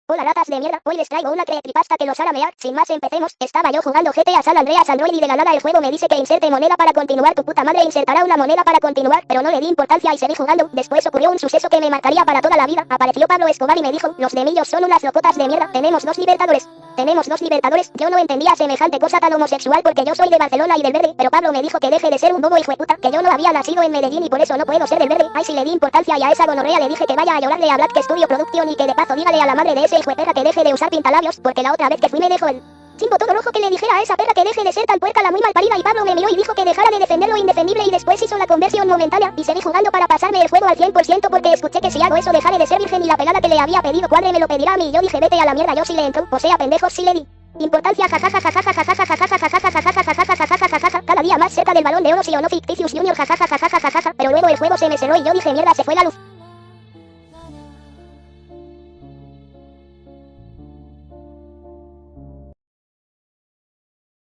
Hola ratas de mierda, hoy les traigo una creepypasta que los hará mear. Sin más empecemos, estaba yo jugando GTA San Andreas Android y de la nada el juego me dice que inserte moneda para continuar. Tu puta madre insertará una moneda para continuar, pero no le di importancia y seguí jugando. Después ocurrió un suceso que me marcaría para toda la vida. Apareció Pablo Escobar y me dijo, los de Millos son unas locotas de mierda, tenemos dos libertadores. Yo no entendía semejante cosa tan homosexual porque yo soy de Barcelona y del verde, pero Pablo me dijo que deje de ser un bobo hijueputa, que yo no había nacido en Medellín y por eso no puedo ser del verde. Ay, si le di importancia y a esa gonorrea le dije que vaya a llorarle a Black Studio Production y que de paso dígale a la madre de ese hijueperra que deje de usar pintalabios, porque la otra vez que fui me dejó el chimbo todo rojo que le dijera a esa perra que deje de ser tan puerca la muy malparida y Pablo me miró y dijo que dejara de defender lo indefendible y después hizo la conversión momentánea y seguí jugando para pasarme el juego al 100% porque escuché que si hago eso dejaré de ser virgen y la pelada que le había pedido cuadre me lo pedirá a mí y yo dije vete a la mierda yo sí le entró, o sea pendejos sí le di. Importancia cada día más cerca del balón de oro sí o no ficticius junior pero luego el juego se me cerró y yo dije mierda se fue la luz.